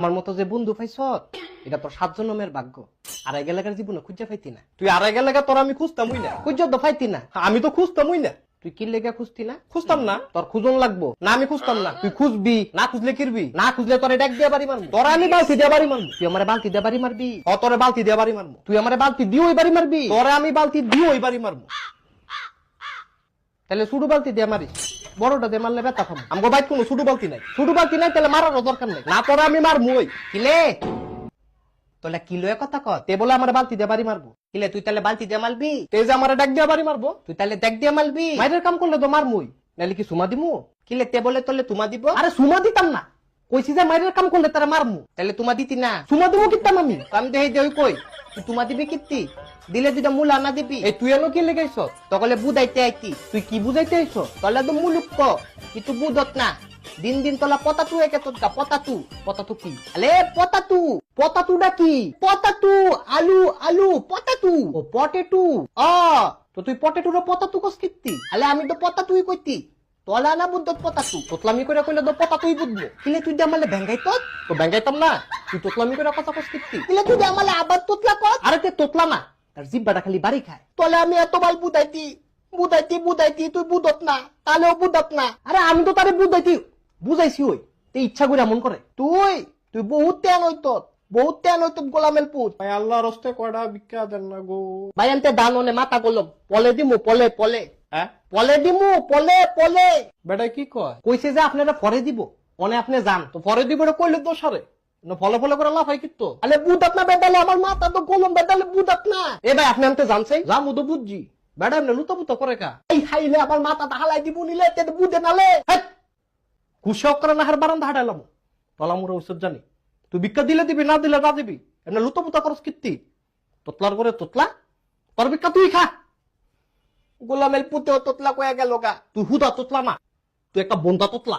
আমার মতো যে বন্ধু পাইছ এটা তোর 7 জন্মের ভাগ্য। আড়াই গেলাকার জীবনে খুঁজে পাইতি না তুই। আড়াই গেলাকা তোর আমি খুঁজতামই না, খুঁজে তো পাইতি না। আমি তো খুঁজতামই না। তুই কি লেগে খুঁজতি না? খুঁজতাম না। তোর খুঁজন লাগবো না, আমি খুঁজতাম না। তুই খুঁজবি না, খুঁজলে কিরবি না, খুঁজলে তোরে ডাক দিয়ে বাড়ি মারবো। তোরা আমি বালতি দিয়ে বাড়ি মারবো। তুই আমার বালতি দিয়ে বাড়ি মারবি? তোরে বালতি দিয়ে বাড়ি মারবো। তুই আমার বালতি দিয়ে ওই বাড়ি মারবি? তোরে আমি বালতি দিয়ে ওই বাড়ি মারবো। তাহলে ছোট বালতি দিয়ে মারিস, বড়টা দিয়ে মারলে ব্যথা পাবো। আমাকে বাইক কোনো ছোট বালতি নাই। ছোট বালতি নাই তাহলে মারারও দরকার নাই। না তোরা আমি মারবো। ওই কিলে তোলা কিলো কথা কত তে বলে আমার বালতি দিয়ে বাড়ি মারবো। কিলে তুই তাহলে বালতি দিয়ে মারবি? তুই যে আমার ডাক দিয়ে বাড়ি মারবো, তুই তাহলে দেখ দিয়ে মারবি। মাইরের কাম করলে তো মারমুই, নাহলে কি সুমা দিমু? কিলে তে বলে তোলে তুমা দিব? আরে সুমা দিতাম না, কইছি যে মাইরের কাম করলে তারা মারমু। তাহলে তুমা দিতি না? সুমা দিব কিতাম আমি। আমি দেই দেই কই তুই তুমা দিবি কিত্তি? দিলে দুইটা মূল আনা দিবি। এই তুই এনো কি লেগাইছ? তকলে বুঝাইতে আইতি। তুই কি বুঝাইতে আইছ? তলে তো মুলুক ক কিন্তু বুঝত না। দিন দিন তোলা পতাতু একে তোকা পতাতু। পতাতু কি? আলে পতাতু। পতাতুটা কি? পতাতু আলু আলু পতাতু। ও পটেটু। তো তুই পটেটুর পতাতু কস কিত্তি? আলে আমি তো পতাতুই কইতি। তোলা না বুদ্ধত পতাতু। তোতলামি করে কইলে তো পতাতুই বুঝবো। কিলে তুই আমালে ভেঙ্গাইত? তো ভেঙ্গাইতাম না। তুই তোতলামি করে কথা কস কিত্তি? কিলে তুই আমালে আবার তোতলা কস? আরে তে তোতলা না, তার জিব্বাটা খালি বাড়ি খায়। তোলে আমি এত বাল বুঝাইতি বুঝাইতি বুঝাইতি, তুই বুঝত না, তাহলেও বুঝত না। আরে আমি তো তারে বুঝাইতি বুঝাইছি। ওই তুই ইচ্ছা করে এমন করে? তুই তুই বহুত ত্যান হইত, বহুত ত্যান হইত গোলামেল পুত। ভাই আল্লাহ রস্তে কয়টা ভিক্ষা দেন না গো। ভাই আনতে দান অনে মাথা গোলম পলে দিমু পলে পলে। হ্যাঁ পলে দিমু পলে পলে। বেটা কি কয়? কইছে যে আপনারা পরে দিব, অনে আপনি যান তো পরে দিব। এটা কইলে দোষ আরে না, ফলে ফলে করে লাফাই কিন্তু। আলে বুঝত না বেটালে, আমার মাথা তো গোলম বেটালে বুঝত না। এ ভাই আপনি আনতে জানছেন যা মুদো বুঝছি বেটা এমনি লুতাপুতো করে কা। এই হাইলে আমার মাথাটা হালাই দিব নিলে তে বুঝে নালে কুশক করে না হার বারান্দা হাঁটাইলাম তলামুরে ওষুধ জানি। তুই ভিক্ষা দিলে দিবি, না দিলে না দিবি। এমনি লুতাপুতা করস কীর্তি তোতলার করে তোতলা। তোর ভিক্ষা তুই খা। গোলামেল পুতেও তোতলা কয়ে গেল গা। তুই হুদা তোতলা না, তুই একটা বন্ধা তোতলা।